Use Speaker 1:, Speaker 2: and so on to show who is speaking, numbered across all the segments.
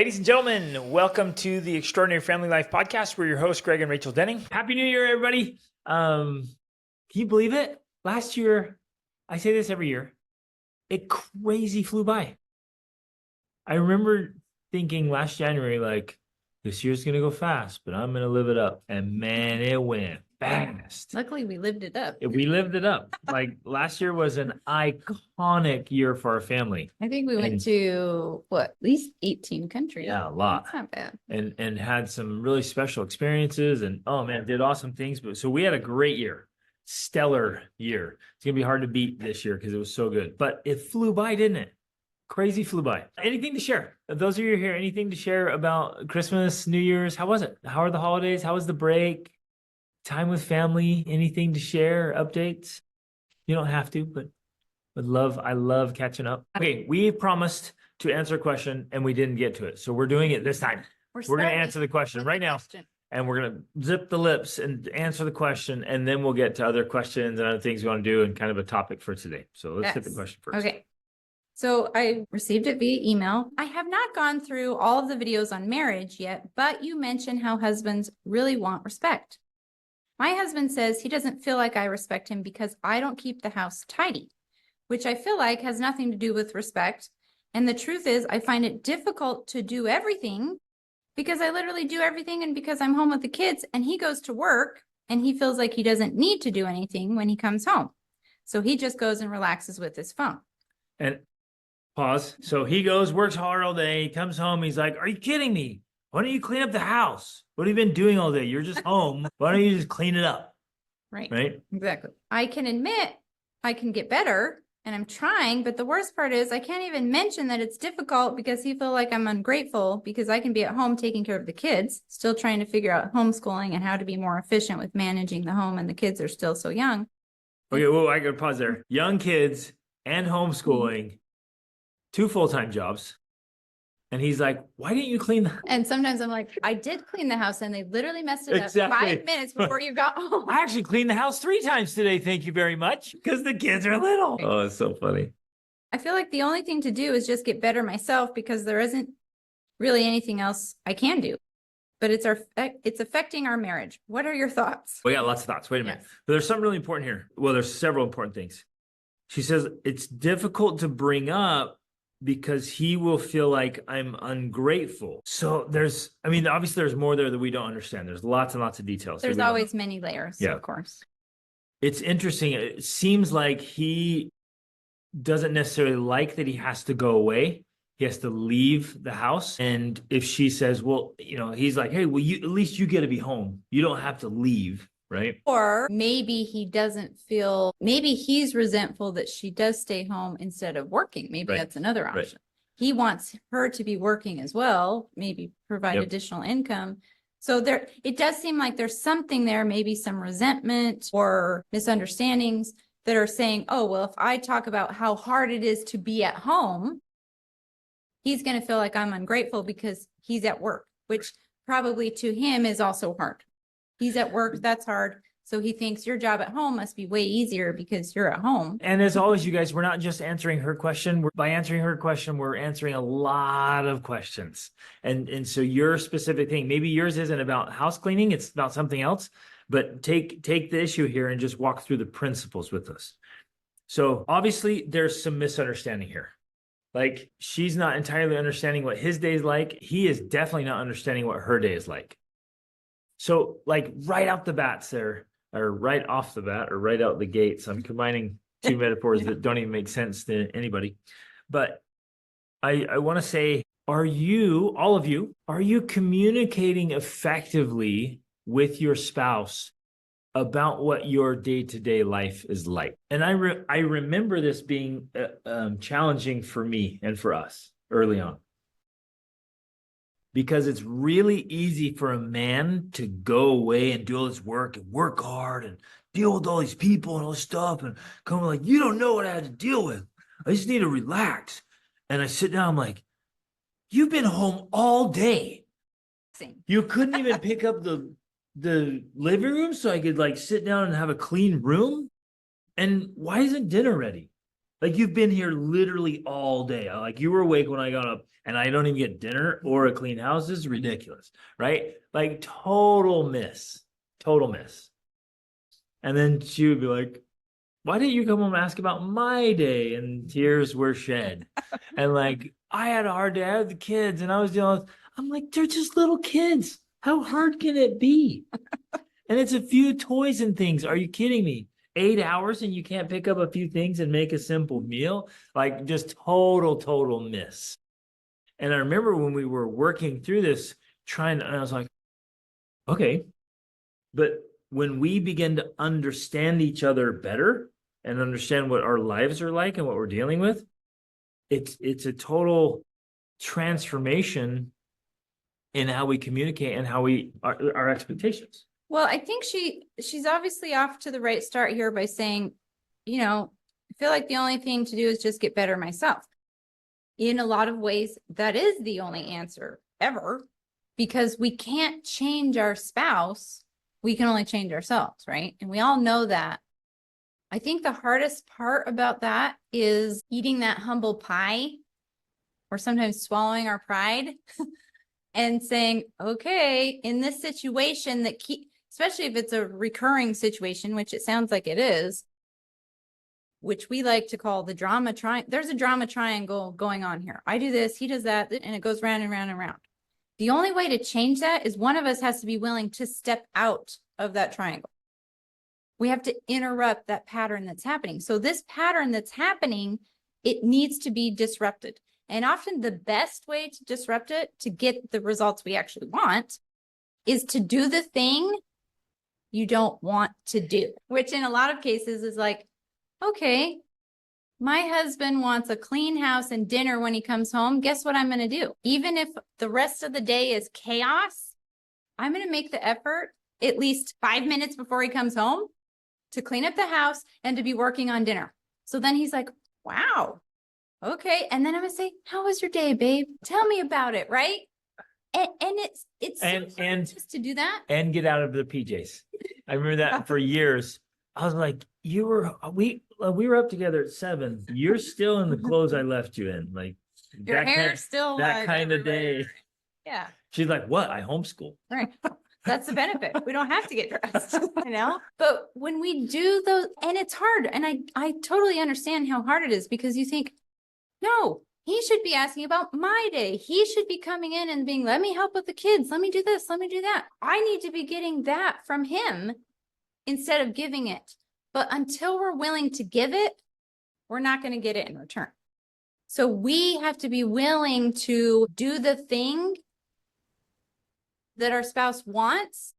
Speaker 1: Ladies and gentlemen, welcome to the Extraordinary Family Life Podcast. We're your hosts, Greg and Rachel Denning. Happy New Year, everybody. Can you believe it? Last year, I say this every year, it crazy flew by. I remember thinking last January, like, this year's going to go fast, but I'm going to live it up. And man, it went fast.
Speaker 2: Luckily, we lived it up.
Speaker 1: We lived it up. Like last year was an iconic year for our family.
Speaker 2: I think we went to at least 18 countries.
Speaker 1: Yeah, a lot.
Speaker 2: That's not bad.
Speaker 1: And had some really special experiences and oh man, did awesome things. But so we had a great year, stellar year. It's gonna be hard to beat this year because it was so good. But it flew by, didn't it? Crazy flew by. Anything to share? Those of you here, anything to share about Christmas, New Year's? How was it? How are the holidays? How was the break? Time with family? Anything to share? Updates? You don't have to, but I love catching up. Okay, we promised to answer a question and we didn't get to it. So we're doing it this time. We're going to answer the question right now. And we're going to zip the lips and answer the question. And then we'll get to other questions and other things we want to do and kind of a topic for today. So let's hit the question first.
Speaker 2: Okay. So I received it via email. I have not gone through all of the videos on marriage yet, but you mentioned how husbands really want respect. My husband says he doesn't feel like I respect him because I don't keep the house tidy, which I feel like has nothing to do with respect. And the truth is, I find it difficult to do everything because I literally do everything and because I'm home with the kids and he goes to work and he feels like he doesn't need to do anything when he comes home. So he just goes and relaxes with his phone.
Speaker 1: And pause. So he goes, works hard all day, comes home. He's like, are you kidding me? Why don't you clean up the house? What have you been doing all day? You're just home. Why don't you just clean it up?
Speaker 2: Right. Exactly. I can admit I can get better and I'm trying, but the worst part is I can't even mention that it's difficult because he feels like I'm ungrateful because I can be at home taking care of the kids, still trying to figure out homeschooling and how to be more efficient with managing the home and the kids are still so young.
Speaker 1: Okay, well, I gotta pause there. Young kids and homeschooling, 2 full-time jobs. And he's like, why didn't you clean the...
Speaker 2: And sometimes I'm like, I did clean the house and they literally messed it up 5 minutes before you got home.
Speaker 1: I actually cleaned the house 3 times today. Thank you very much. Because the kids are little. Oh, it's so funny.
Speaker 2: I feel like the only thing to do is just get better myself because there isn't really anything else I can do. But it's affecting our marriage. What are your thoughts?
Speaker 1: We got lots of thoughts. Wait a minute.
Speaker 2: Yes.
Speaker 1: But there's something really important here. Well, there's several important things. She says it's difficult to bring up because he will feel like I'm ungrateful. So obviously there's more there that we don't understand. There's lots and lots of details.
Speaker 2: There's always many layers,
Speaker 1: yeah.
Speaker 2: Of course.
Speaker 1: It's interesting. It seems like he doesn't necessarily like that he has to go away. He has to leave the house. And if she says, well, he's like, hey, well, at least you get to be home. You don't have to leave. Right.
Speaker 2: Or maybe maybe he's resentful that she does stay home instead of working. Maybe that's another option. Right. He wants her to be working as well, maybe provide additional income. So it does seem like there's something there, maybe some resentment or misunderstandings that are saying, oh, well, if I talk about how hard it is to be at home, he's going to feel like I'm ungrateful because he's at work, which probably to him is also hard. He's at work, that's hard. So he thinks your job at home must be way easier because you're at home.
Speaker 1: And as always, you guys, we're not just answering her question. By answering her question, we're answering a lot of questions. And so your specific thing, maybe yours isn't about house cleaning, it's about something else. But take the issue here and just walk through the principles with us. So obviously there's some misunderstanding here. Like she's not entirely understanding what his day is like. He is definitely not understanding what her day is like. So like right out the bats there, or right off the bat, or right out the gates, I'm combining 2 metaphors that don't even make sense to anybody. But I want to say, are you communicating effectively with your spouse about what your day-to-day life is like? And I remember this being challenging for me and for us early on. Because it's really easy for a man to go away and do all this work and work hard and deal with all these people and all this stuff and come like, you don't know what I had to deal with. I just need to relax. And I sit down, I'm like, you've been home all day. You couldn't even pick up the living room so I could like sit down and have a clean room? And why isn't dinner ready? Like you've been here literally all day. Like you were awake when I got up and I don't even get dinner or a clean house. This is ridiculous, right? Like total miss, total miss. And then she would be like, why didn't you come home and ask about my day? And tears were shed. And like, I had a hard day. I had the kids and I was dealing with, I'm like, they're just little kids. How hard can it be? And it's a few toys and things. Are you kidding me? 8 hours and you can't pick up a few things and make a simple meal? Like just total miss. And I remember when we were working through this, and I was like, okay, but when we begin to understand each other better and understand what our lives are like and what we're dealing with, it's a total transformation in how we communicate and how our expectations.
Speaker 2: Well, I think she's obviously off to the right start here by saying, I feel like the only thing to do is just get better myself. In a lot of ways, that is the only answer ever, because we can't change our spouse. We can only change ourselves, right? And we all know that. I think the hardest part about that is eating that humble pie, or sometimes swallowing our pride and saying, okay, in this situation especially if it's a recurring situation, which it sounds like it is, which we like to call the drama triangle. There's a drama triangle going on here. I do this, he does that, and it goes round and round and round. The only way to change that is one of us has to be willing to step out of that triangle. We have to interrupt that pattern that's happening. So this pattern that's happening, it needs to be disrupted. And often the best way to disrupt it, to get the results we actually want, is to do the thing you don't want to do, which in a lot of cases is like, okay, my husband wants a clean house and dinner when he comes home. Guess what I'm going to do? Even if the rest of the day is chaos, I'm going to make the effort at least 5 minutes before he comes home to clean up the house and to be working on dinner. So then he's like, wow, okay. And then I'm going to say, how was your day, babe? Tell me about it, right? And it's so just to do that
Speaker 1: and get out of the PJs. I remember that for years. I was like, we were up together at 7. You're still in the clothes I left you in. Like
Speaker 2: your hair still
Speaker 1: that kind of day.
Speaker 2: Yeah.
Speaker 1: She's like, what? I homeschool.
Speaker 2: Right. That's the benefit. We don't have to get dressed, But when we do those, and it's hard, and I totally understand how hard it is, because you think, no, he should be asking about my day. He should be coming in and being, let me help with the kids. Let me do this. Let me do that. I need to be getting that from him instead of giving it. But until we're willing to give it, we're not going to get it in return. So we have to be willing to do the thing that our spouse wants,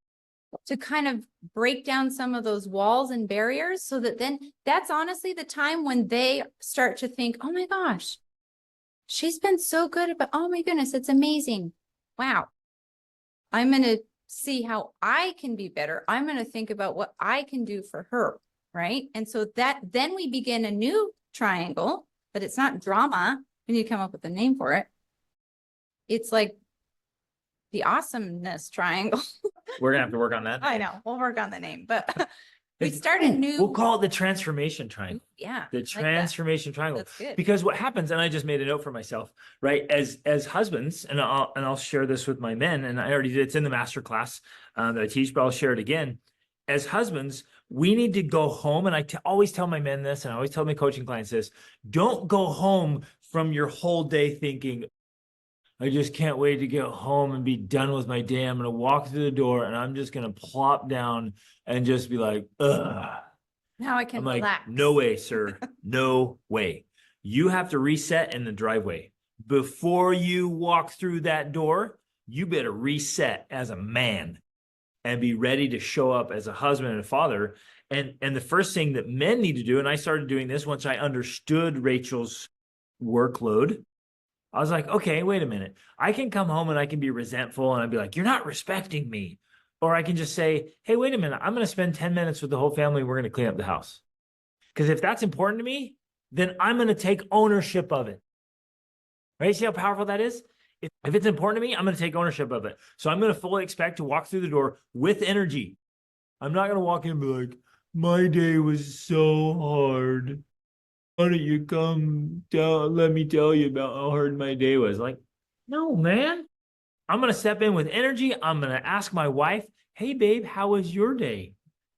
Speaker 2: to kind of break down some of those walls and barriers, so that then that's honestly the time when they start to think, oh my gosh, she's been so good about, oh my goodness, it's amazing. Wow. I'm going to see how I can be better. I'm going to think about what I can do for her. Right. And so then we begin a new triangle, but it's not drama. We need to come up with a name for it. It's like the awesomeness triangle.
Speaker 1: We're gonna have to work on that.
Speaker 2: I know. We'll work on the name, but we started new.
Speaker 1: We'll call it the transformation triangle.
Speaker 2: Yeah.
Speaker 1: The transformation triangle.
Speaker 2: That's good.
Speaker 1: Because what happens, and I just made a note for myself, right? As husbands, and I'll share this with my men, and I already did, it's in the master class that I teach, but I'll share it again. As husbands, we need to go home, and I always tell my men this, and I always tell my coaching clients this: don't go home from your whole day thinking, I just can't wait to get home and be done with my day. I'm going to walk through the door and I'm just going to plop down and just be like, ugh.
Speaker 2: Now I can
Speaker 1: I'm
Speaker 2: relax.
Speaker 1: like, no way, sir. No way. You have to reset in the driveway. Before you walk through that door, you better reset as a man and be ready to show up as a husband and a father. And the first thing that men need to do, and I started doing this once I understood Rachel's workload, I was like, okay, wait a minute. I can come home and I can be resentful and I'd be like, you're not respecting me. Or I can just say, hey, wait a minute. I'm going to spend 10 minutes with the whole family. We're going to clean up the house. Because if that's important to me, then I'm going to take ownership of it. Right? See how powerful that is? If it's important to me, I'm going to take ownership of it. So I'm going to fully expect to walk through the door with energy. I'm not going to walk in and be like, my day was so hard. why don't you come let me tell you about how hard my day was? Like, no, man. I'm going to step in with energy. I'm going to ask my wife, hey, babe, how was your day?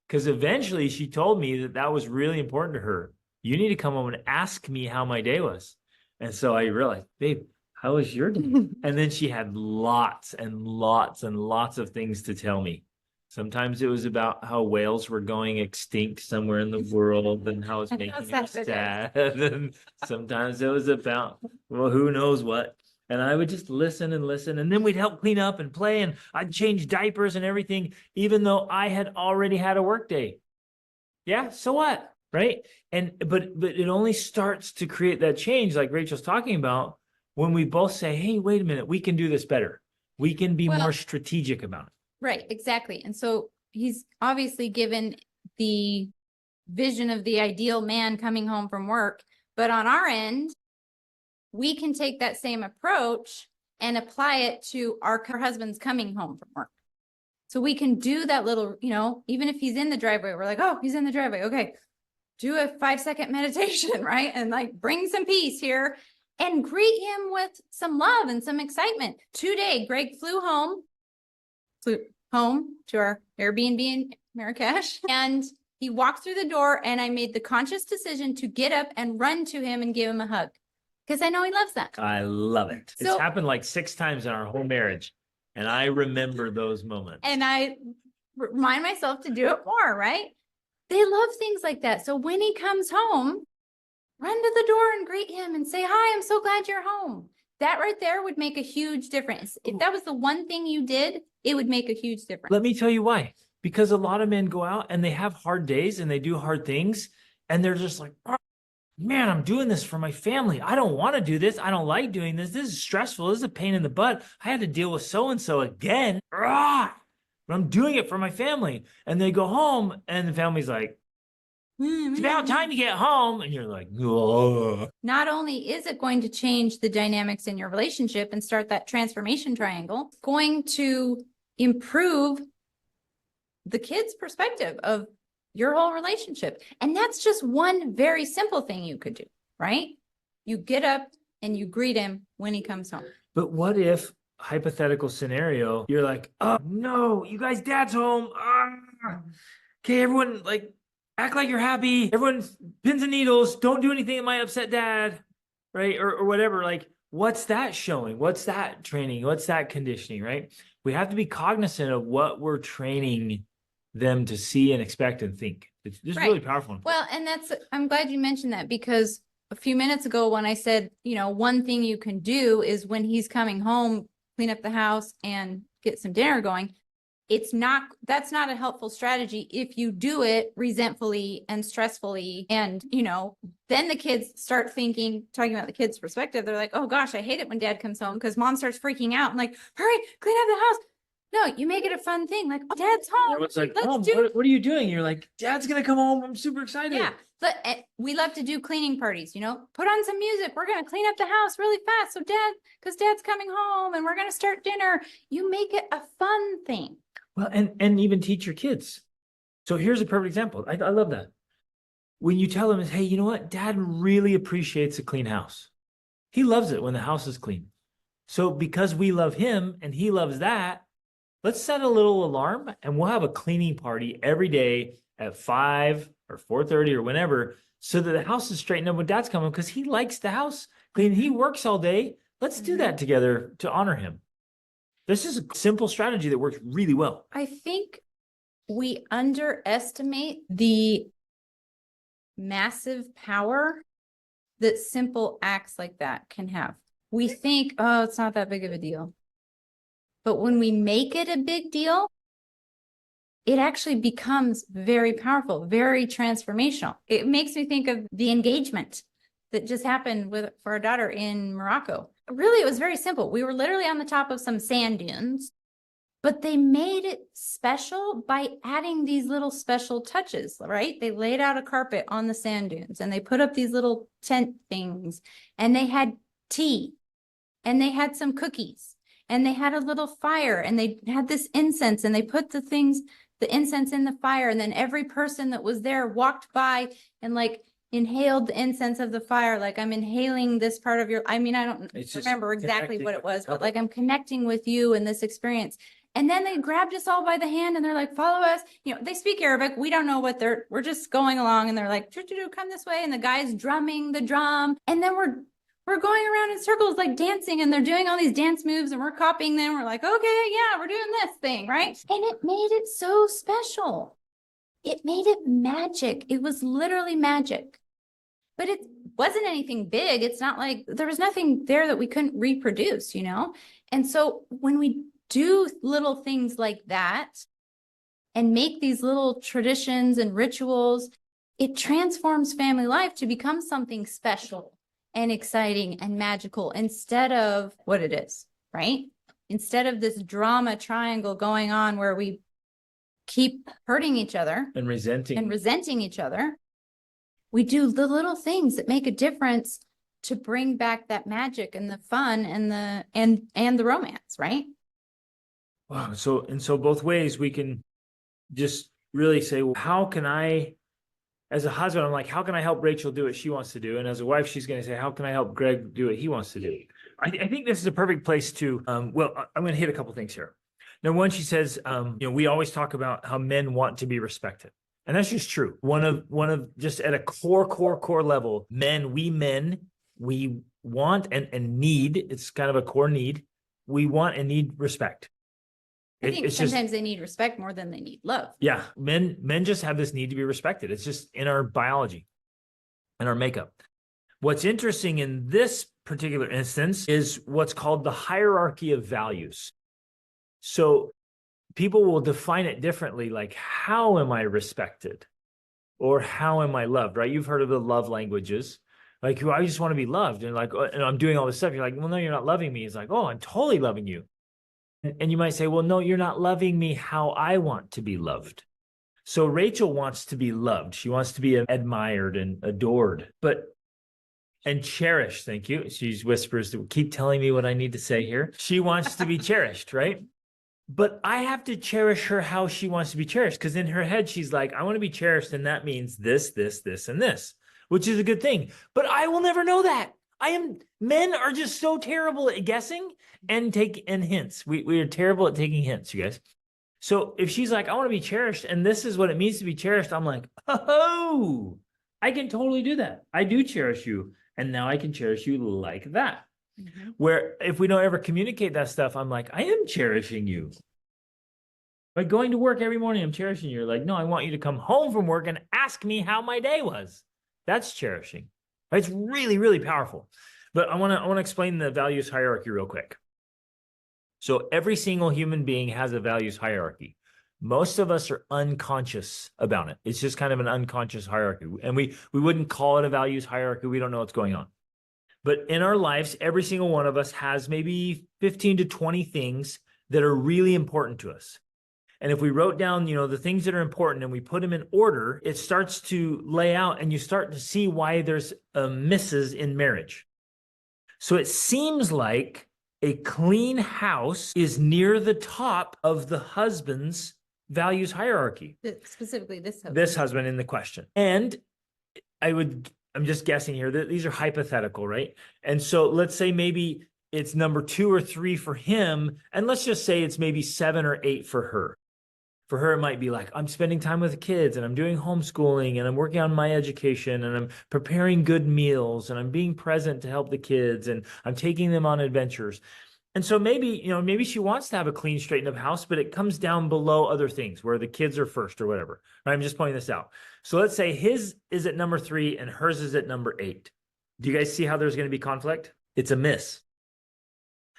Speaker 1: Because eventually she told me that that was really important to her. You need to come home and ask me how my day was. And so I realized, babe, how was your day? And then she had lots and lots and lots of things to tell me. Sometimes it was about how whales were going extinct somewhere in the world and how it's making her sad. And sometimes it was about, well, who knows what. And I would just listen and listen. And then we'd help clean up and play. And I'd change diapers and everything, even though I had already had a work day. Yeah, so what? Right. But it only starts to create that change, like Rachel's talking about, when we both say, hey, wait a minute, we can do this better. We can be more strategic about it.
Speaker 2: Right, exactly. And so he's obviously given the vision of the ideal man coming home from work, but on our end, we can take that same approach and apply it to our husbands coming home from work. So we can do that little, even if he's in the driveway, we're like, oh, he's in the driveway. Okay. Do a 5-second meditation, right? And like bring some peace here and greet him with some love and some excitement. Today, Greg flew home to our Airbnb in Marrakesh, and he walked through the door, and I made the conscious decision to get up and run to him and give him a hug because I know he loves that.
Speaker 1: I love it. It's happened like 6 times in our whole marriage, and I remember those moments. And I remind myself to do it more, right? They love things like that. So when he comes home, run to the door and greet him and say, hi, I'm so glad you're home. That right there would make a huge difference. If that was the one thing you did, it would make a huge difference. Let me tell you why. Because a lot of men go out and they have hard days and they do hard things. And they're just like, oh, man, I'm doing this for my family. I don't want to do this. I don't like doing this. This is stressful. This is a pain in the butt. I had to deal with so-and-so again. But I'm doing it for my family. And they go home and the family's like, it's about time to get home. And you're like, oh.
Speaker 2: Not only is it going to change the dynamics in your relationship and start that transformation triangle, it's going to improve the kid's perspective of your whole relationship. And that's just one very simple thing you could do, right? You get up and you greet him when he comes home.
Speaker 1: But what if, hypothetical scenario, you're like, oh no, you guys, dad's home. Okay, everyone, like, act like you're happy. Everyone, pins and needles. Don't do anything that might upset dad, right? Or whatever. Like, what's that showing? What's that training? What's that conditioning, right? We have to be cognizant of what we're training them to see and expect and think. It's just really powerful.
Speaker 2: Well, and I'm glad you mentioned that, because a few minutes ago when I said, one thing you can do is when he's coming home, clean up the house and get some dinner going. That's not a helpful strategy if you do it resentfully and stressfully. And, then the kids start talking about the kids' perspective. They're like, oh gosh, I hate it when dad comes home because mom starts freaking out and like, hurry, clean up the house. No, you make it a fun thing. Like, oh, dad's home.
Speaker 1: It's like, Mom, what are you doing? You're like, dad's going to come home. I'm super excited.
Speaker 2: Yeah. But we love to do cleaning parties, put on some music. We're going to clean up the house really fast. So because dad's coming home and we're going to start dinner. You make it a fun thing.
Speaker 1: Well, and even teach your kids. So here's a perfect example. I love that. When you tell them, hey, you know what? Dad really appreciates a clean house. He loves it when the house is clean. So because we love him and he loves that, let's set a little alarm and we'll have a cleaning party every day at 5 or 4:30 or whenever, so that the house is straightened up when dad's coming, because he likes the house clean. He works all day. Let's do that together to honor him. This is a simple strategy that works really well.
Speaker 2: I think we underestimate the massive power that simple acts like that can have. We think, oh, it's not that big of a deal. But when we make it a big deal, it actually becomes very powerful, very transformational. It makes me think of the engagement that just happened for our daughter in Morocco. Really, it was very simple. We were literally on the top of some sand dunes, but they made it special by adding these little special touches, right? They laid out a carpet on the sand dunes and they put up these little tent things, and they had tea and they had some cookies and they had a little fire and they had this incense, and they put the incense in the fire. And then every person that was there walked by and like inhaled the incense of the fire. Like I'm inhaling this part of I don't remember exactly what it was, but like I'm connecting with you in this experience. And then they grabbed us all by the hand and they're like, follow us. They speak Arabic. We don't know what we're just going along. And they're like, come this way. And the guy's drumming the drum. And then we're going around in circles, like dancing, and they're doing all these dance moves and we're copying them. We're like, okay, yeah, we're doing this thing, right? And it made it so special. It made it magic. It was literally magic. But it wasn't anything big. It's not like there was nothing there that we couldn't reproduce, And so when we do little things like that and make these little traditions and rituals, it transforms family life to become something special and exciting and magical instead of what it is, right? Instead of this drama triangle going on where we keep hurting each other
Speaker 1: and resenting
Speaker 2: each other, we do the little things that make a difference to bring back that magic and the fun and the romance, right?
Speaker 1: Wow. So both ways we can just really say, well, how can I, as a husband, I'm like, how can I help Rachel do what she wants to do? And as a wife, she's going to say, how can I help Greg do what he wants to do? I think this is a perfect place to, I'm going to hit a couple things here. Number one, she says, we always talk about how men want to be respected. And that's just true. One of just at a core level, we want and need, it's kind of a core need. We want and need respect.
Speaker 2: I think sometimes they need respect more than they need love.
Speaker 1: Yeah. Men just have this need to be respected. It's just in our biology and our makeup. What's interesting in this particular instance is what's called the hierarchy of values. So people will define it differently, like, how am I respected? Or how am I loved, right? You've heard of the love languages. Like, I just want to be loved. And like, and I'm doing all this stuff. You're like, well, no, you're not loving me. It's like, oh, I'm totally loving you. And you might say, well, no, you're not loving me how I want to be loved. So Rachel wants to be loved. She wants to be admired and adored, and cherished. Thank you. She whispers, keep telling me what I need to say here. She wants to be cherished, right? But I have to cherish her how she wants to be cherished. Because in her head, she's like, I want to be cherished. And that means this, and this, which is a good thing. But I will never know that. Men are just so terrible at guessing and hints. We are terrible at taking hints, you guys. So if she's like, I want to be cherished, and this is what it means to be cherished, I'm like, oh, I can totally do that. I do cherish you. And now I can cherish you like that. Mm-hmm. Where if we don't ever communicate that stuff, I'm like, I am cherishing you. Like going to work every morning, I'm cherishing you. You're like, no, I want you to come home from work and ask me how my day was. That's cherishing. It's really, really powerful. But I want to explain the values hierarchy real quick. So every single human being has a values hierarchy. Most of us are unconscious about it. It's just kind of an unconscious hierarchy. And we wouldn't call it a values hierarchy. We don't know what's going on. But in our lives, every single one of us has maybe 15 to 20 things that are really important to us. And if we wrote down, the things that are important and we put them in order, it starts to lay out and you start to see why there's misses in marriage. So it seems like a clean house is near the top of the husband's values hierarchy.
Speaker 2: Specifically this husband.
Speaker 1: This husband in the question. And I'm just guessing here that these are hypothetical, right? And so let's say maybe it's number 2 or 3 for him. And let's just say it's maybe 7 or 8 for her. For her, it might be like, I'm spending time with the kids and I'm doing homeschooling and I'm working on my education and I'm preparing good meals and I'm being present to help the kids and I'm taking them on adventures. And so maybe she wants to have a clean, straightened up house, but it comes down below other things where the kids are first or whatever. I'm just pointing this out. So let's say his is at number 3 and hers is at number 8. Do you guys see how there's going to be conflict? It's a miss.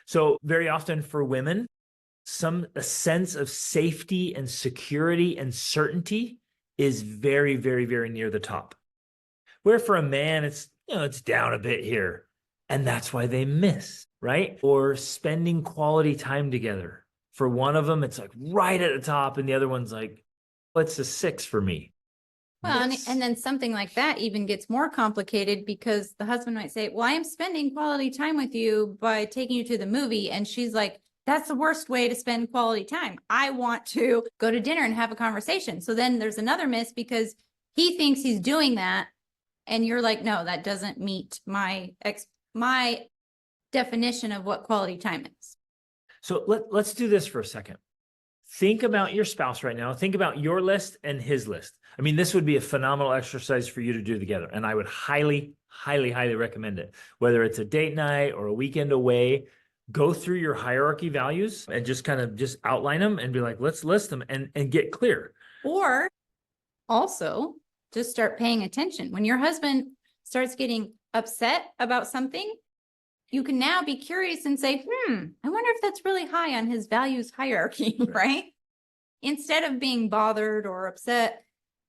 Speaker 1: So very often for women, a sense of safety and security and certainty is very, very, very near the top. Where for a man, it's down a bit here. And that's why they miss, right? Or spending quality time together. For one of them, it's like right at the top. And the other one's like, what's a 6 for me?
Speaker 2: Well, and then something like that even gets more complicated because the husband might say, well, I am spending quality time with you by taking you to the movie. And she's like, that's the worst way to spend quality time. I want to go to dinner and have a conversation. So then there's another miss because he thinks he's doing that And you're like, no, that doesn't meet my definition of what quality time is.
Speaker 1: So let's do this for a second. Think about your spouse right now. Think about your list and his list. I mean, this would be a phenomenal exercise for you to do together. And I would highly, highly, highly recommend it. Whether it's a date night or a weekend away, go through your hierarchy values and just kind of just outline them and be like, let's list them and get clear.
Speaker 2: Or also just start paying attention. When your husband starts getting upset about something, you can now be curious and say, I wonder if that's really high on his values hierarchy, right? Instead of being bothered or upset,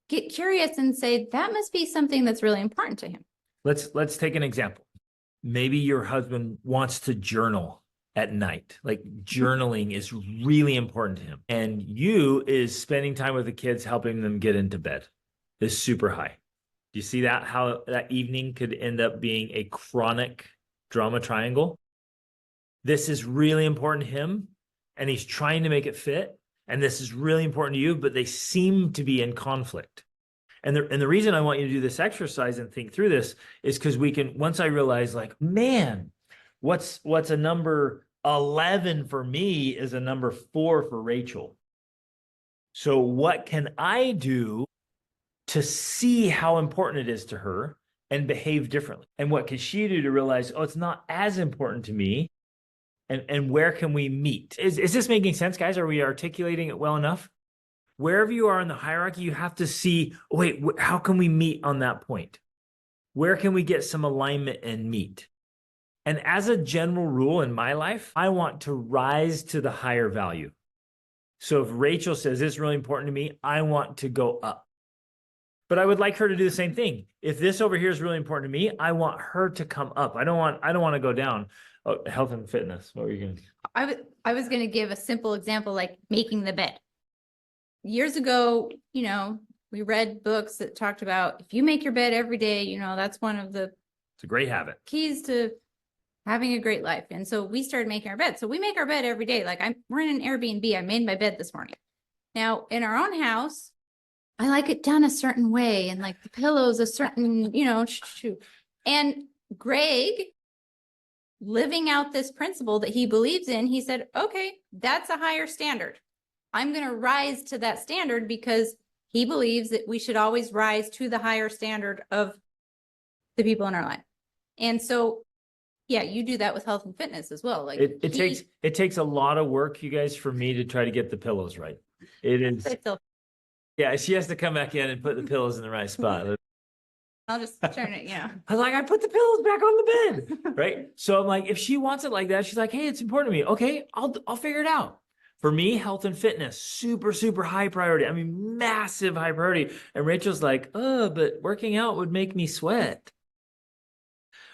Speaker 2: get curious and say, that must be something that's really important to him.
Speaker 1: Let's take an example. Maybe your husband wants to journal at night. Like journaling is really important to him. And you is spending time with the kids, helping them get into bed is super high. Do you see that? How that evening could end up being a chronic drama triangle? This is really important to him and he's trying to make it fit. And this is really important to you, but they seem to be in conflict. And the reason I want you to do this exercise and think through this is because we can, once I realize like, man, what's a number 11 for me is a number 4 for Rachel. So what can I do to see how important it is to her and behave differently? And what can she do to realize, oh, it's not as important to me? And where can we meet? Is this making sense, guys? Are we articulating it well enough? Wherever you are in the hierarchy, you have to see, wait, how can we meet on that point? Where can we get some alignment and meet? And as a general rule in my life, I want to rise to the higher value. So if Rachel says this is really important to me, I want to go up. But I would like her to do the same thing. If this over here is really important to me, I want her to come up. I don't want to go down. Oh, health and fitness. What were you going to do?
Speaker 2: I was going to give a simple example, like making the bed. Years ago, we read books that talked about if you make your bed every day, that's one of the
Speaker 1: it's a great habit.
Speaker 2: Keys to having a great life. And so we started making our bed. So we make our bed every day. Like we're in an Airbnb. I made my bed this morning. Now in our own house, I like it done a certain way and like the pillows a certain, and Greg, living out this principle that he believes in, he said, okay, that's a higher standard. I'm going to rise to that standard because he believes that we should always rise to the higher standard of the people in our life. And so, yeah, you do that with health and fitness as well. Like
Speaker 1: it takes a lot of work, you guys, for me to try to get the pillows right. It is. Yeah, she has to come back in and put the pillows in the right spot.
Speaker 2: I'll just turn it,
Speaker 1: I was like, I put the pillows back on the bed, right? So I'm like, if she wants it like that, she's like, hey, it's important to me. Okay, I'll figure it out. For me, health and fitness, super, super high priority. I mean, massive high priority. And Rachel's like, oh, but working out would make me sweat,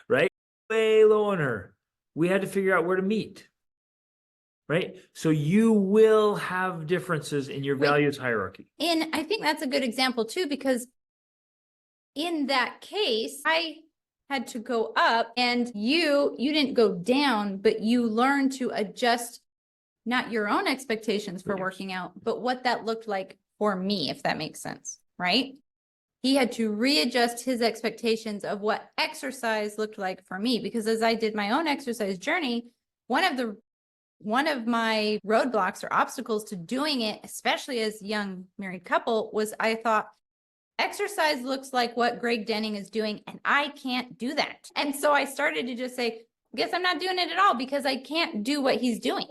Speaker 1: right? Way low on her. We had to figure out where to meet, right? So you will have differences in your values hierarchy.
Speaker 2: And I think that's a good example too, because in that case, I had to go up and you didn't go down, but you learned to adjust not your own expectations for working out, but what that looked like for me, if that makes sense, right? He had to readjust his expectations of what exercise looked like for me, because as I did my own exercise journey, one of my roadblocks or obstacles to doing it, especially as a young married couple, was I thought, exercise looks like what Greg Denning is doing, and I can't do that. And so I started to just say, guess I'm not doing it at all because I can't do what he's doing.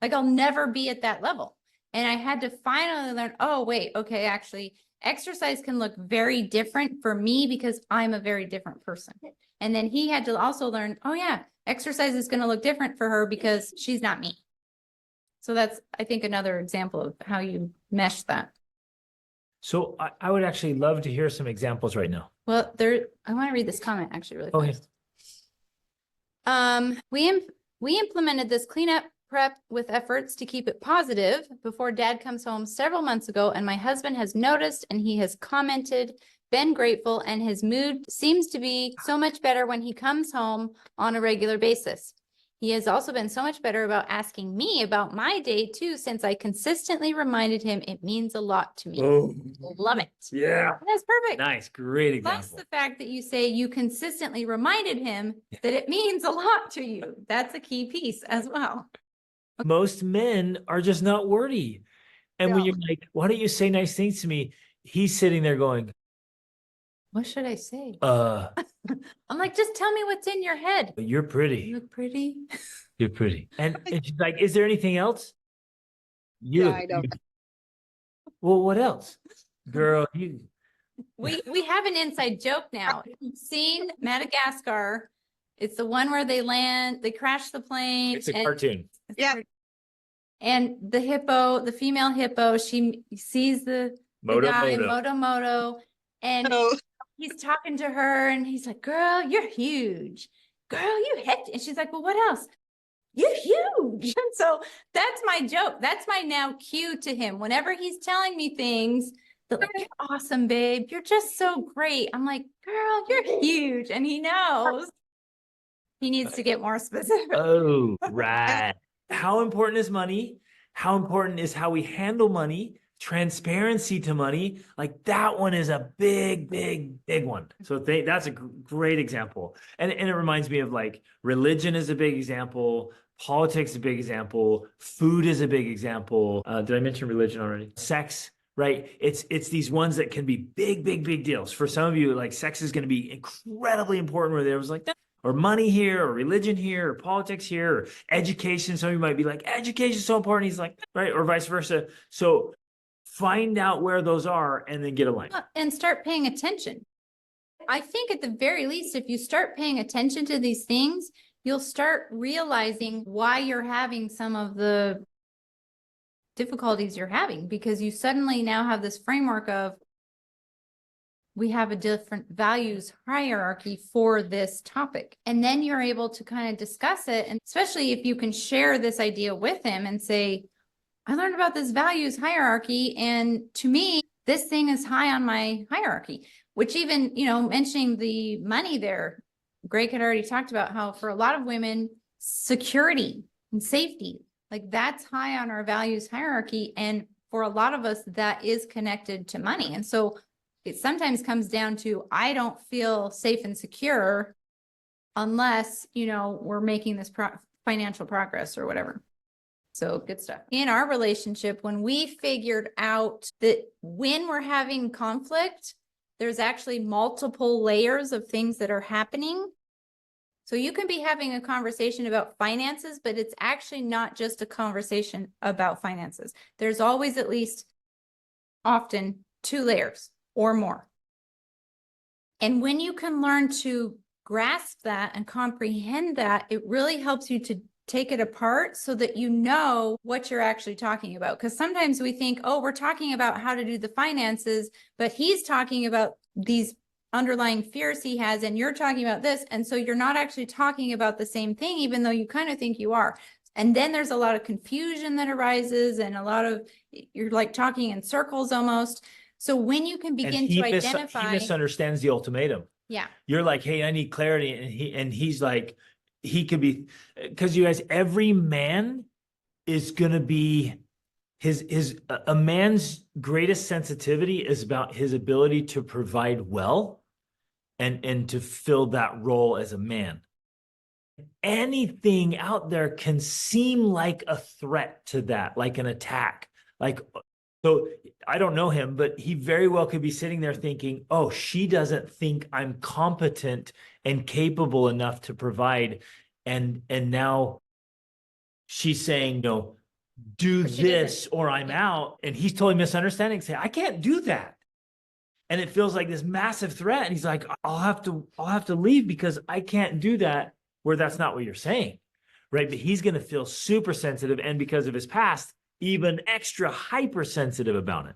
Speaker 2: Like I'll never be at that level. And I had to finally learn, oh, wait, okay, actually, exercise can look very different for me because I'm a very different person. And then he had to also learn, oh yeah, exercise is going to look different for her because she's not me. So that's, I think, another example of how you mesh that.
Speaker 1: So I would actually love to hear some examples right now.
Speaker 2: Well, I want to read this comment actually really fast. We implemented this cleanup prep with efforts to keep it positive before Dad comes home several months ago, and my husband has noticed and he has commented, been grateful, and his mood seems to be so much better when he comes home on a regular basis. He has also been so much better about asking me about my day too, since I consistently reminded him it means a lot to me.
Speaker 1: Oh,
Speaker 2: Love it.
Speaker 1: yeah.
Speaker 2: That's perfect.
Speaker 1: Nice. Great
Speaker 2: Plus
Speaker 1: example.
Speaker 2: the fact that you say you consistently reminded him that it means a lot to you. That's a key piece as well.
Speaker 1: Most men are just not wordy. And when
Speaker 2: No.
Speaker 1: you're like, why don't you say nice things to me? He's sitting there going,
Speaker 2: What should I say?
Speaker 1: I'm
Speaker 2: like, just tell me what's in your head.
Speaker 1: you're pretty.
Speaker 2: You look pretty.
Speaker 1: You're pretty. And she's like, is there anything else? You
Speaker 3: Yeah,
Speaker 1: look
Speaker 3: I know.
Speaker 1: beautiful. Well, what else? Girl, you
Speaker 2: We have an inside joke now. You've seen Madagascar. It's the one where they land, they crash the plane.
Speaker 1: it's a
Speaker 2: and-
Speaker 1: cartoon.
Speaker 3: Yeah.
Speaker 2: And the hippo, the female hippo, she sees the guy, Moto, and
Speaker 3: Oh,
Speaker 2: he's talking to her and he's like, girl, you're huge. Girl, you hit. And she's like, well, what else? You're huge. And so that's my joke. That's my now cue to him. Whenever he's telling me things, that like, you're awesome, babe. You're just so great. I'm like, girl, you're huge. And he knows he needs to get more specific.
Speaker 1: Oh, right. How important is money? How important is how we handle money? Transparency to money. Like that one is a big, big, big one. So that's a great example. And it reminds me of like religion is a big example. Politics is a big example. Food is a big example. Did I mention religion already? Sex, right? It's these ones that can be big, big, big deals. For some of you, like sex is going to be incredibly important where there was like, or money here, or religion here, or politics here, or education. Some of you might be like, education is so important. He's like, right, or vice versa. So find out where those are and then get aligned.
Speaker 2: And start paying attention. I think at the very least, if you start paying attention to these things, you'll start realizing why you're having some of the difficulties you're having, because you suddenly now have this framework of, we have a different values hierarchy for this topic. And then you're able to kind of discuss it. And especially if you can share this idea with him and say, I learned about this values hierarchy. And to me, this thing is high on my hierarchy, which even, mentioning the money there, Greg had already talked about how for a lot of women, security and safety, like that's high on our values hierarchy. And for a lot of us, that is connected to money. And so it sometimes comes down to, I don't feel safe and secure unless, we're making this financial progress or whatever. So good stuff. In our relationship, when we figured out that when we're having conflict, there's actually multiple layers of things that are happening. So you can be having a conversation about finances, but it's actually not just a conversation about finances. There's always at least often 2 layers or more. And when you can learn to grasp that and comprehend that, it really helps you to take it apart so that you know what you're actually talking about. Because sometimes we think, oh, we're talking about how to do the finances, but he's talking about these underlying fears he has, and you're talking about this. And so you're not actually talking about the same thing, even though you kind of think you are. And then there's a lot of confusion that arises and a lot of, you're like talking in circles almost. So when you can begin to identify.
Speaker 1: He misunderstands the ultimatum.
Speaker 2: Yeah.
Speaker 1: You're like, hey, I need clarity. And he's like, he could be, because you guys, every man is going to be a man's greatest sensitivity is about his ability to provide well and to fill that role as a man. Anything out there can seem like a threat to that, like an attack. So I don't know him, but he very well could be sitting there thinking, oh, she doesn't think I'm competent and capable enough to provide. And now she's saying, no, do this or I'm out. And he's totally misunderstanding, saying, I can't do that. And it feels like this massive threat. And he's like, I'll have to leave because I can't do that, where that's not what you're saying. Right. But he's going to feel super sensitive. And because of his past, even extra hypersensitive about it.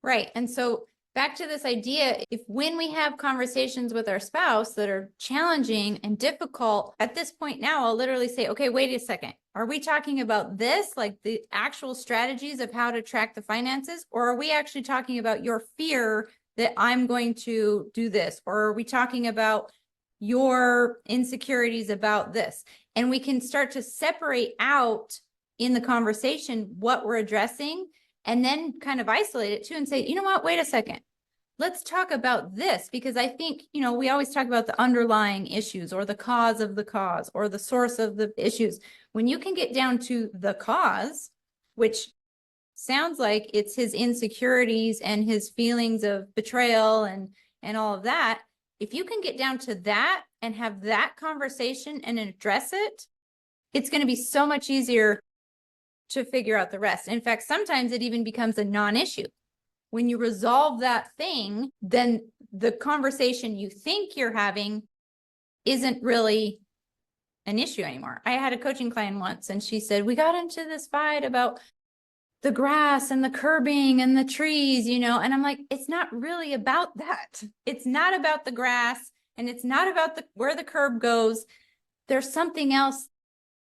Speaker 2: Right. And so back to this idea, if when we have conversations with our spouse that are challenging and difficult, at this point now, I'll literally say, okay, wait a second. Are we talking about this, like the actual strategies of how to track the finances? Or are we actually talking about your fear that I'm going to do this? Or are we talking about your insecurities about this. And we can start to separate out in the conversation what we're addressing, and then kind of isolate it too and say, you know what, wait a second. Let's talk about this, because I think, we always talk about the underlying issues or the cause of the cause or the source of the issues. When you can get down to the cause, which sounds like it's his insecurities and his feelings of betrayal and all of that. If you can get down to that and have that conversation and address it, it's going to be so much easier to figure out the rest. In fact, sometimes it even becomes a non-issue. When you resolve that thing, then the conversation you think you're having isn't really an issue anymore. I had a coaching client once, and she said, we got into this fight about the grass and the curbing and the trees, and I'm like, it's not really about that. It's not about the grass, and it's not about where the curb goes. There's something else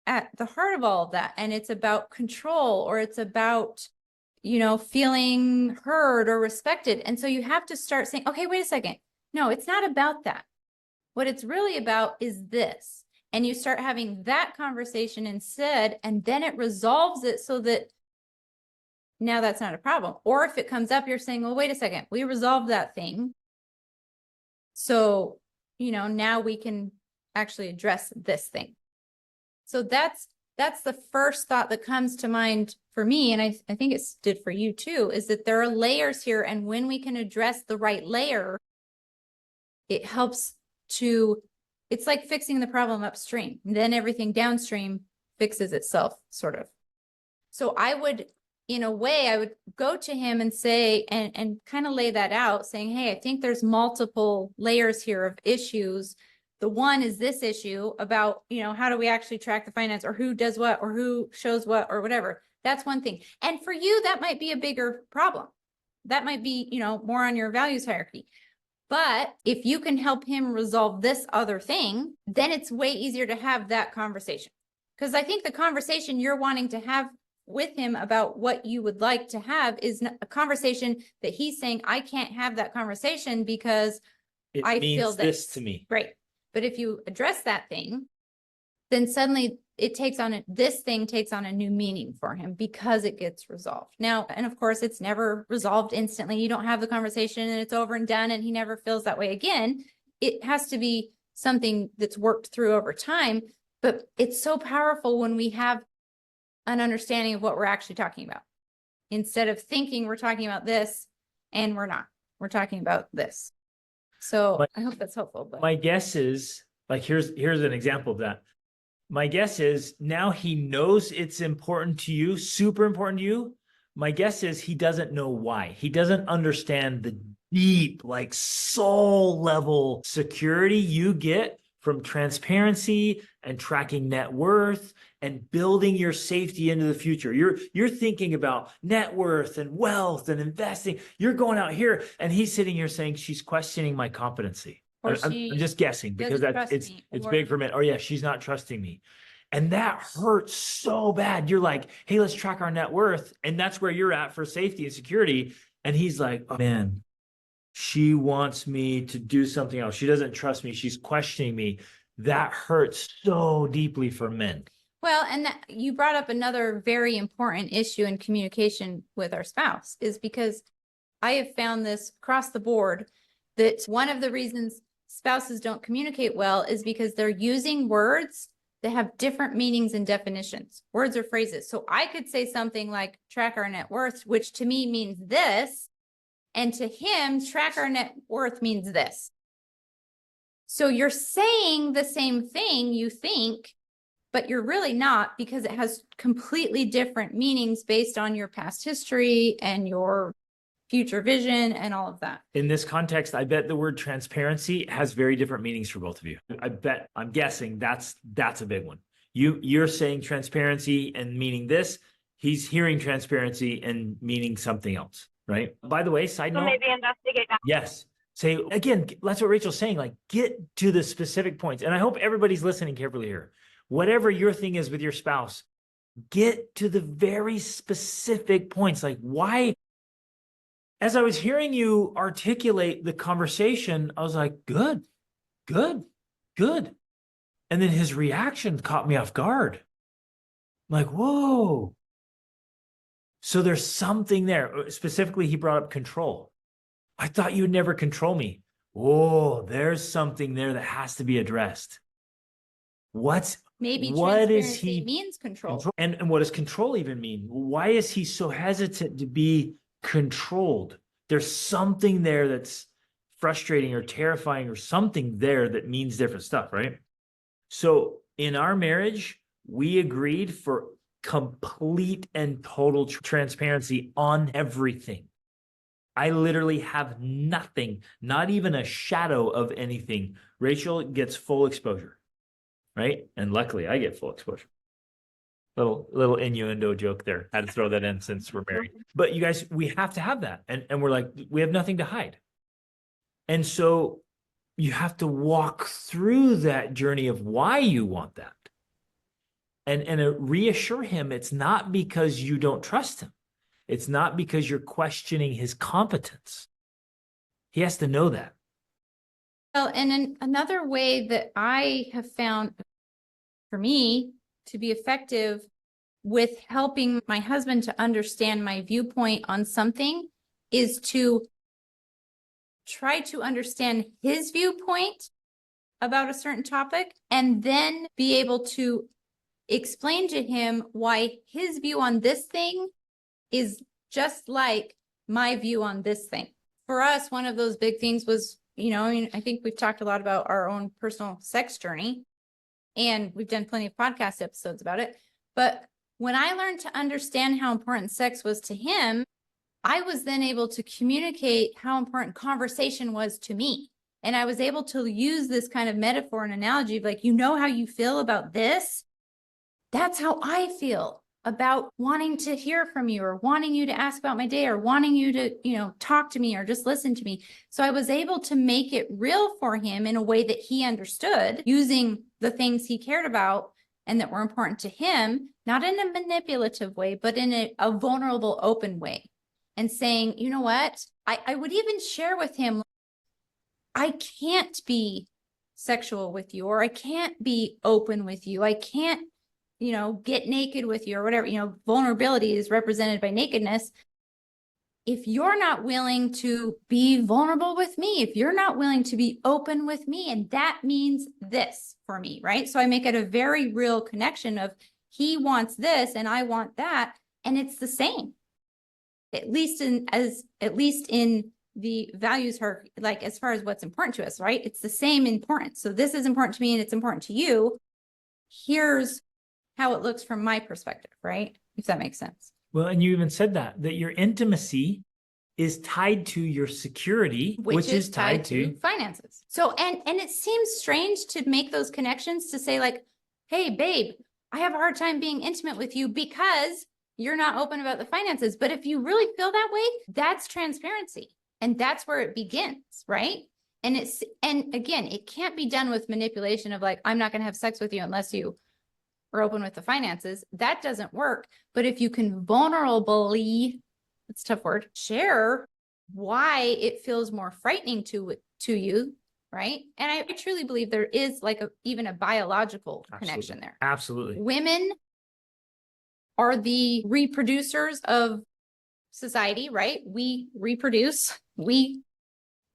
Speaker 2: at the heart of all of that. And it's about control, or it's about, feeling heard or respected. And so you have to start saying, okay, wait a second. No, it's not about that. What it's really about is this. And you start having that conversation instead, and then it resolves it so that now that's not a problem. Or if it comes up, you're saying, well, wait a second, we resolved that thing. So, now we can actually address this thing. So that's the first thought that comes to mind for me. And I think it did for you too, is that there are layers here. And when we can address the right layer, it helps it's like fixing the problem upstream. And then everything downstream fixes itself, sort of. So in a way, I would go to him and say, and kind of lay that out, saying, hey, I think there's multiple layers here of issues. The one is this issue about, how do we actually track the finance, or who does what, or who shows what, or whatever. That's one thing. And for you, that might be a bigger problem. That might be, more on your values hierarchy. But if you can help him resolve this other thing, then it's way easier to have that conversation. Because I think the conversation you're wanting to have with him about what you would like to have is a conversation that he's saying, I can't have that conversation because I feel
Speaker 1: this to me.
Speaker 2: Right. But if you address that thing, then suddenly this thing takes on a new meaning for him because it gets resolved. Now, and of course, it's never resolved instantly. You don't have the conversation and it's over and done, and he never feels that way again. It has to be something that's worked through over time, but it's so powerful when we have an understanding of what we're actually talking about. Instead of thinking we're talking about this and we're not, we're talking about this. So I hope that's helpful. But
Speaker 1: my guess is, here's an example of that. My guess is now he knows it's important to you, super important to you. My guess is he doesn't know why. He doesn't understand the deep, soul level security you get from transparency and tracking net worth and building your safety into the future. You're thinking about net worth and wealth and investing. You're going out here, and he's sitting here saying, she's questioning my competency. I'm just guessing, because it's big for men. Or yeah, she's not trusting me. And that hurts so bad. You're like, hey, let's track our net worth. And that's where you're at for safety and security. And he's like, oh man, she wants me to do something else. She doesn't trust me. She's questioning me. That hurts so deeply for men.
Speaker 2: Well, and you brought up another very important issue in communication with our spouse, is because I have found this across the board, that one of the reasons spouses don't communicate well is because they're using words that have different meanings and definitions, words or phrases. So I could say something like track our net worth, which to me means this, and to him, track our net worth means this. So you're saying the same thing, you think, but you're really not, because it has completely different meanings based on your past history and your future vision and all of that.
Speaker 1: In this context, I bet the word transparency has very different meanings for both of you. I'm guessing that's a big one. You're saying transparency and meaning this. He's hearing transparency and meaning something else, right? By the way, side note.
Speaker 3: Maybe investigate that.
Speaker 1: Yes. Say again, that's what Rachel's saying, get to the specific points. And I hope everybody's listening carefully here. Whatever your thing is with your spouse, get to the very specific points. Why? As I was hearing you articulate the conversation, I was like, good. good. And then his reaction caught me off guard. I'm like, whoa. So there's something there. Specifically, he brought up control. I thought you would never control me. Whoa, there's something there that has to be addressed. What is he
Speaker 2: means control.
Speaker 1: And what does control even mean? Why is he so hesitant to be controlled? There's something there that's frustrating or terrifying or something there that means different stuff, right? So in our marriage, we agreed for complete and total transparency on everything. I literally have nothing, not even a shadow of anything. Rachel gets full exposure, right? And luckily I get full exposure. Little innuendo joke there. Had to throw that in since we're married. But you guys, we have to have that. And we're like, we have nothing to hide. And so you have to walk through that journey of why you want that. And reassure him it's not because you don't trust him. It's not because you're questioning his competence. He has to know that.
Speaker 2: Well, and another way that I have found for me to be effective with helping my husband to understand my viewpoint on something is to try to understand his viewpoint about a certain topic and then be able to explain to him why his view on this thing is just like my view on this thing. For us, one of those big things was, I think we've talked a lot about our own personal sex journey, and we've done plenty of podcast episodes about it. But when I learned to understand how important sex was to him, I was then able to communicate how important conversation was to me. And I was able to use this kind of metaphor and analogy of like, how you feel about this? That's how I feel about wanting to hear from you or wanting you to ask about my day or wanting you to, talk to me or just listen to me. So I was able to make it real for him in a way that he understood using the things he cared about and that were important to him, not in a manipulative way, but in a vulnerable, open way. And saying, you know what? I would even share with him, I can't be sexual with you, or I can't be open with you. I can't, get naked with you or whatever. Vulnerability is represented by nakedness. If you're not willing to be vulnerable with me, if you're not willing to be open with me, and that means this for me, right? So I make it a very real connection of he wants this and I want that. And it's the same. At least in the values hierarchy, like as far as what's important to us, right? It's the same importance. So this is important to me and it's important to you. Here's how it looks from my perspective, right? If that makes sense.
Speaker 1: Well, and you even said that your intimacy is tied to your security, which is tied to
Speaker 2: finances. So, and it seems strange to make those connections to say like, hey, babe, I have a hard time being intimate with you because you're not open about the finances. But if you really feel that way, that's transparency. And that's where it begins, right? And again, it can't be done with manipulation of like, I'm not going to have sex with you unless you are open with the finances. That doesn't work. But if you can vulnerably, it's a tough word, share why it feels more frightening to you, right? And I truly believe there is like even a biological connection there.
Speaker 1: Absolutely.
Speaker 2: Women are the reproducers of society, right? We reproduce, we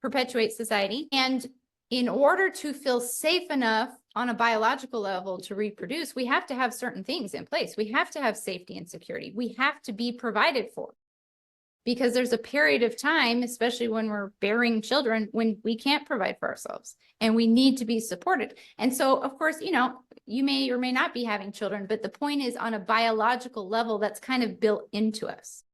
Speaker 2: perpetuate society. And in order to feel safe enough on a biological level to reproduce, we have to have certain things in place. We have to have safety and security. We have to be provided for. Because there's a period of time, especially when we're bearing children, when we can't provide for ourselves and we need to be supported. And so, of course, you may or may not be having children, but the point is on a biological level, that's kind of built into us.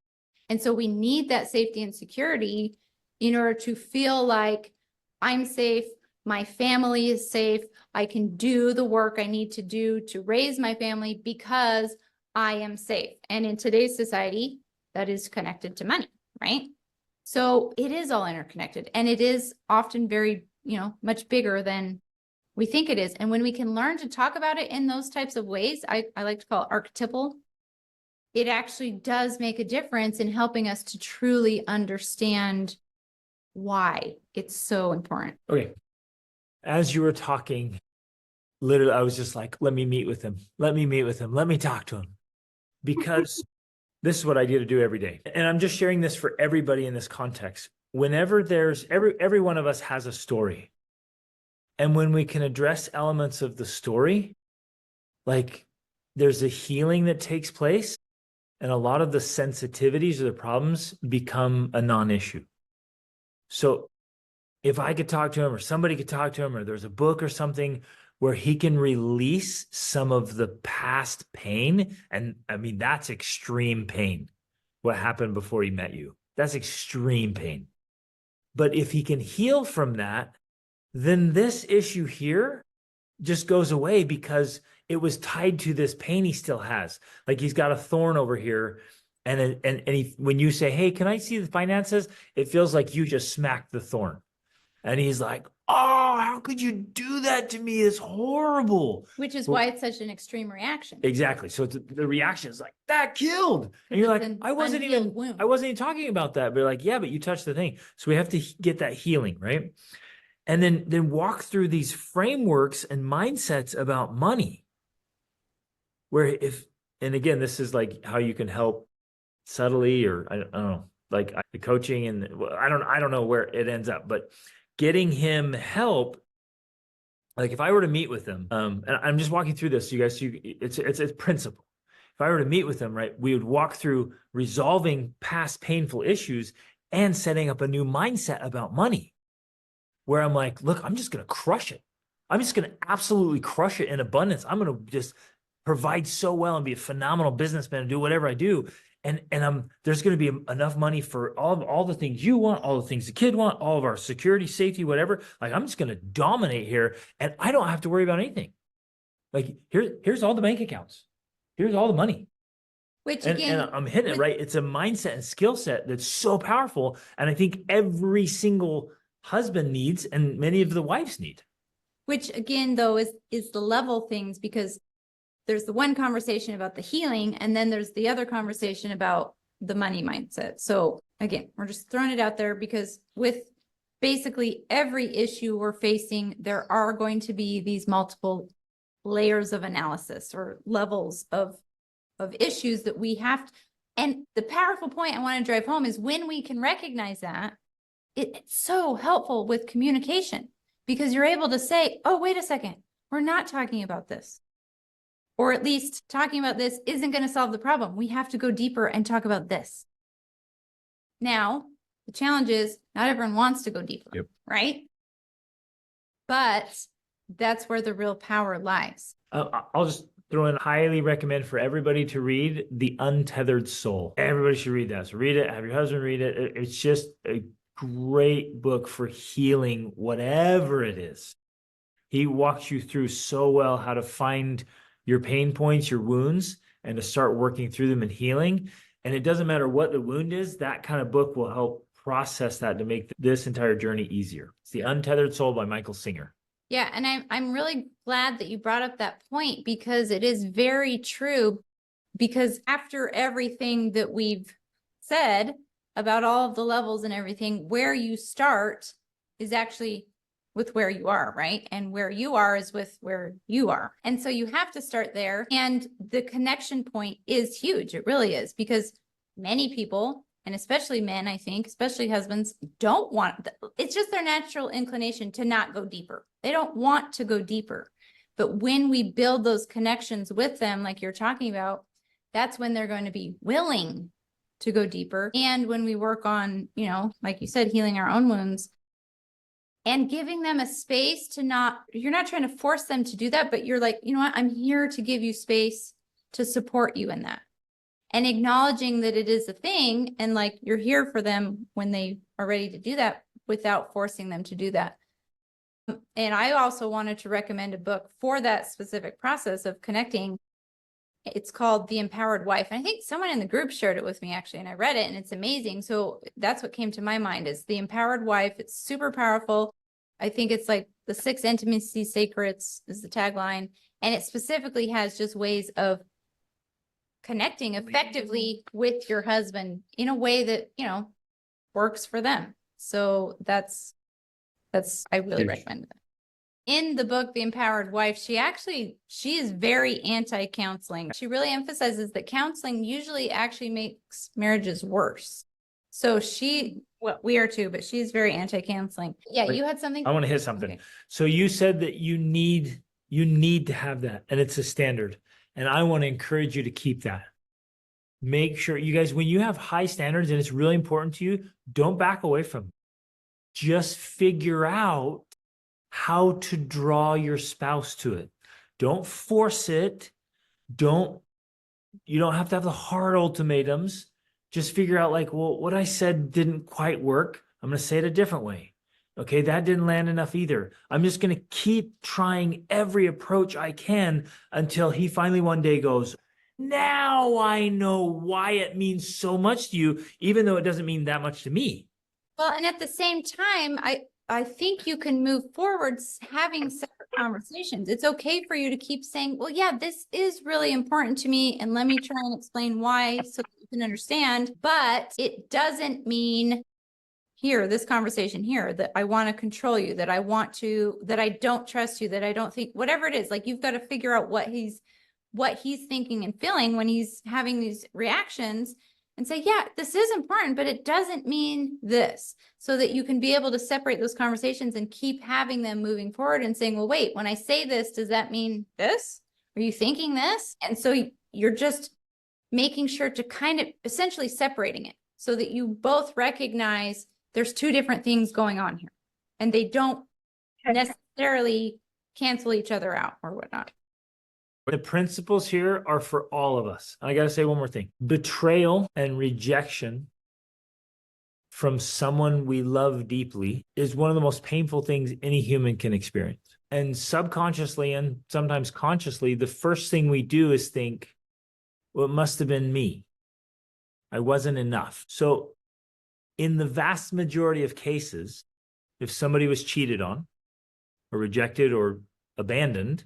Speaker 2: And so we need that safety and security in order to feel like I'm safe, my family is safe, I can do the work I need to do to raise my family because I am safe. And in today's society, that is connected to money, right? So it is all interconnected, and it is often very, much bigger than we think it is. And when we can learn to talk about it in those types of ways, I like to call it archetypal, it actually does make a difference in helping us to truly understand why it's so important.
Speaker 1: Okay. As you were talking, literally, I was just like, let me meet with him. Let me meet with him. Let me talk to him. Because this is what I get to do every day. And I'm just sharing this for everybody in this context. Whenever there's every one of us has a story. And when we can address elements of the story, like there's a healing that takes place, and a lot of the sensitivities or the problems become a non-issue. So if I could talk to him, or somebody could talk to him, or there's a book or something where he can release some of the past pain, and I mean, that's extreme pain. What happened before he met you, that's extreme pain. But if he can heal from that, then this issue here just goes away because it was tied to this pain he still has. Like he's got a thorn over here. And he, when you say, hey, can I see the finances? It feels like you just smacked the thorn. And he's like, oh, how could you do that to me? It's horrible.
Speaker 2: Which is why it's such an extreme reaction.
Speaker 1: Exactly. So the reaction is like, that killed. And you're like, I wasn't even talking about that. But like, yeah, but you touched the thing. So we have to get that healing, right? And then walk through these frameworks and mindsets about money. Where and again, this is like how you can help subtly, or I don't know, like the coaching, and I don't know where it ends up, but getting him help. Like if I were to meet with him, and I'm just walking through this, you guys, it's principle. If I were to meet with him, right, we would walk through resolving past painful issues and setting up a new mindset about money, where I'm like, look, I'm just going to crush it. I'm just going to absolutely crush it in abundance. I'm going to just provide so well and be a phenomenal businessman and do whatever I do. And there's going to be enough money for all the things you want, all the things the kid want, all of our security, safety, whatever. Like I'm just going to dominate here, and I don't have to worry about anything. Like here's all the bank accounts. Here's all the money.
Speaker 2: Which again,
Speaker 1: and I'm hitting it right. It's a mindset and skill set that's so powerful. And I think every single husband needs, and many of the wives need.
Speaker 2: Which again, though, is the level things, because there's the one conversation about the healing, and then there's the other conversation about the money mindset. So again, we're just throwing it out there because with basically every issue we're facing, there are going to be these multiple layers of analysis or levels of issues that we have to, and the powerful point I want to drive home is when we can recognize that, it's so helpful with communication, because you're able to say, oh, wait a second, we're not talking about this. Or at least talking about this isn't going to solve the problem. We have to go deeper and talk about this. Now, the challenge is not everyone wants to go deeper,
Speaker 1: yep.
Speaker 2: Right? But that's where the real power lies.
Speaker 1: I'll just throw in, highly recommend for everybody to read The Untethered Soul. Everybody should read that. So read it, have your husband read it. It's just a great book for healing whatever it is. He walks you through so well how to find your pain points, your wounds, and to start working through them and healing. And it doesn't matter what the wound is, that kind of book will help process that to make this entire journey easier. It's The Untethered Soul by Michael Singer.
Speaker 2: Yeah, and I'm really glad that you brought up that point, because it is very true. Because after everything that we've said about all of the levels and everything, where you start is actually with where you are, right? And where you are is with where you are. And so you have to start there. And the connection point is huge. It really is, because many people, and especially men, I think, especially husbands, don't want, it's just their natural inclination to not go deeper. They don't want to go deeper. But when we build those connections with them, like you're talking about, that's when they're going to be willing to go deeper. And when we work on, like you said, healing our own wounds and giving them a space to you're not trying to force them to do that, but you're like, you know what, I'm here to give you space to support you in that. And acknowledging that it is a thing, and like you're here for them when they are ready to do that without forcing them to do that. And I also wanted to recommend a book for that specific process of connecting. It's called The Empowered Wife. And I think someone in the group shared it with me actually, and I read it and it's amazing. So that's what came to my mind is The Empowered Wife. It's super powerful. I think it's like the 6 intimacy secrets is the tagline. And it specifically has just ways of connecting effectively with your husband in a way that, works for them. So that's I really recommend that. in the book, The Empowered Wife, she is very anti-counseling. She really emphasizes that counseling usually actually makes marriages worse. So well, we are too, but she's very anti-counseling. Yeah,
Speaker 1: Wait,
Speaker 2: you had something?
Speaker 1: I want to hit something.
Speaker 2: Okay.
Speaker 1: So you said that you need to have that, and it's a standard. And I want to encourage you to keep that. Make sure you guys, when you have high standards and it's really important to you, don't back away from it. Just figure out how to draw your spouse to it. Don't force it. You don't have to have the hard ultimatums. Just figure out like, well, what I said didn't quite work. I'm going to say it a different way. Okay, that didn't land enough either. I'm just going to keep trying every approach I can until he finally one day goes, now I know why it means so much to you, even though it doesn't mean that much to me.
Speaker 2: Well, and at the same time, I think you can move forward having separate conversations. It's okay for you to keep saying, well, yeah, this is really important to me. And let me try and explain why so that you can understand. But it doesn't mean this conversation here, that I want to control you, that I don't trust you, that I don't think, whatever it is, like you've got to figure out what he's thinking and feeling when he's having these reactions. And say, yeah, this is important, but it doesn't mean this, so that you can be able to separate those conversations and keep having them moving forward and saying, well, wait, when I say this, does that mean this? Are you thinking this? And so you're just making sure to kind of essentially separating it so that you both recognize there's two different things going on here and they don't necessarily cancel each other out or whatnot.
Speaker 1: The principles here are for all of us. I got to say one more thing. Betrayal and rejection from someone we love deeply is one of the most painful things any human can experience. And subconsciously and sometimes consciously, the first thing we do is think, well, it must have been me. I wasn't enough. So in the vast majority of cases, if somebody was cheated on or rejected or abandoned,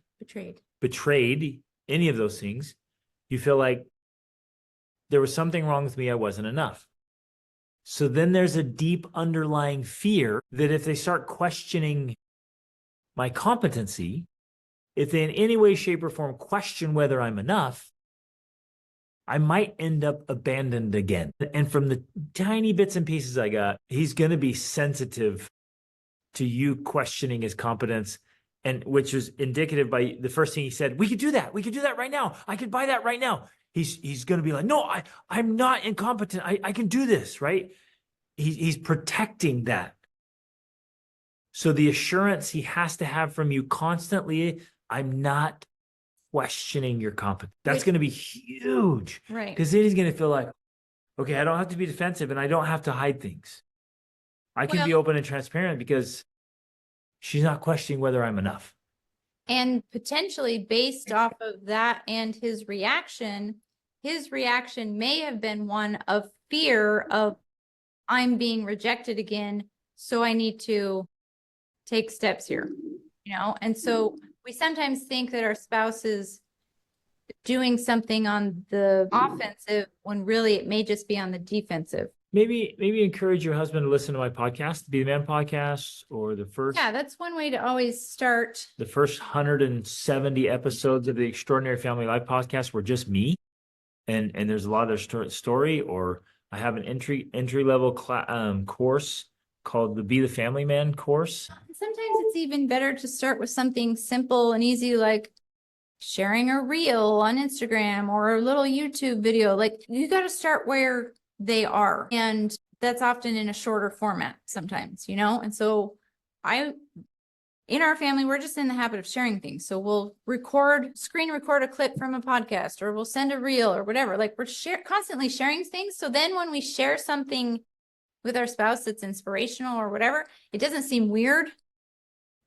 Speaker 1: betrayed, any of those things, you feel like there was something wrong with me. I wasn't enough. So then there's a deep underlying fear that if they start questioning my competency, if they in any way, shape, or form question whether I'm enough, I might end up abandoned again. And from the tiny bits and pieces I got, he's going to be sensitive to you questioning his competence. And which was indicative by the first thing he said, we could do that. We could do that right now. I could buy that right now. He's going to be like, no, I'm not incompetent. I can do this, right? He's protecting that. So the assurance he has to have from you constantly, I'm not questioning your competence. That's going to be huge.
Speaker 2: Right.
Speaker 1: Because then he's going to feel like, okay, I don't have to be defensive and I don't have to hide things. I can be open and transparent because she's not questioning whether I'm enough.
Speaker 2: And potentially based off of that and his reaction may have been one of fear of I'm being rejected again. So I need to take steps here, And so we sometimes think that our spouse is doing something on the offensive when really it may just be on the defensive.
Speaker 1: Maybe encourage your husband to listen to my podcast, the Be the Man podcast, or the first.
Speaker 2: Yeah, that's one way to always start.
Speaker 1: The first 170 episodes of the Extraordinary Family Life podcast were just me. And there's a lot of their story, or I have an entry level course called the Be the Family Man course.
Speaker 2: Sometimes it's even better to start with something simple and easy, like sharing a reel on Instagram or a little YouTube video. Like you got to start where they are. And that's often in a shorter format sometimes, And so in our family, we're just in the habit of sharing things. So we'll screen record a clip from a podcast, or we'll send a reel or whatever. Like we're constantly sharing things. So then when we share something with our spouse that's inspirational or whatever, it doesn't seem weird.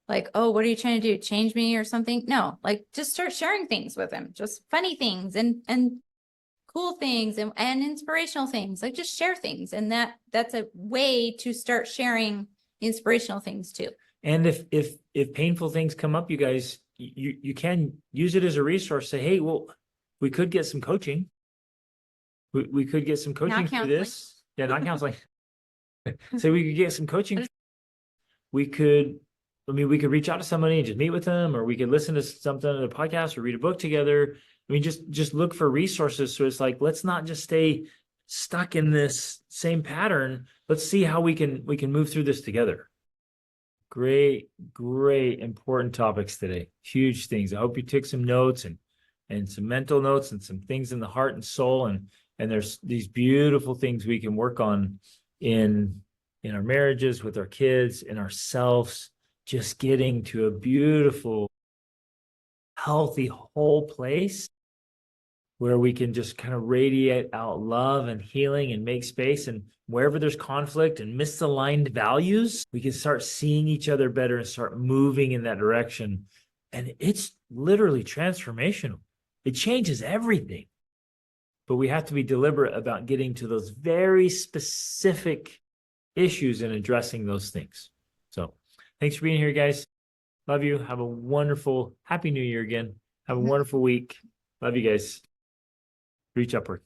Speaker 2: Like, oh, what are you trying to do? Change me or something? No, like just start sharing things with him, just funny things and cool things and inspirational things. Like just share things. And that's a way to start sharing inspirational things too.
Speaker 1: And if painful things come up, you guys, you can use it as a resource. Say, hey, well, we could get some coaching. We could get some coaching for this. Yeah, not counseling. So we could get some coaching. We could I mean, we could reach out to somebody and just meet with them, or we could listen to something on the podcast or read a book together. I mean, just look for resources. So it's like, let's not just stay stuck in this same pattern. Let's see how we can move through this together. Great, great, important topics today. Huge things. I hope you took some notes and some mental notes and some things in the heart and soul. And there's these beautiful things we can work on in our marriages, with our kids, in ourselves, just getting to a beautiful, healthy, whole place where we can just kind of radiate out love and healing and make space. And wherever there's conflict and misaligned values, we can start seeing each other better and start moving in that direction. And it's literally transformational. It changes everything. But we have to be deliberate about getting to those very specific issues and addressing those things. So thanks for being here, guys. Love you. Have a wonderful, happy new year again. Have a wonderful week. Love you guys. Reach upward.